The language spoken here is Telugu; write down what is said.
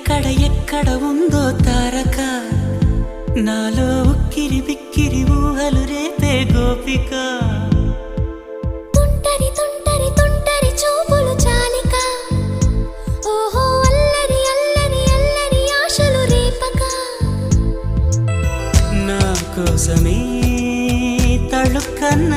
ఎక్కడ ఉందో తారక నాలో ఉక్కిరి బిక్కిరి ఊహలు రేపే గోపిక తుంటరి తుంటరి తుంటరి చూపులు చాలిక ఓహో అల్లరి అల్లరి అల్లరి ఆశలు రేపక నా కోసమే తళుక్కన్న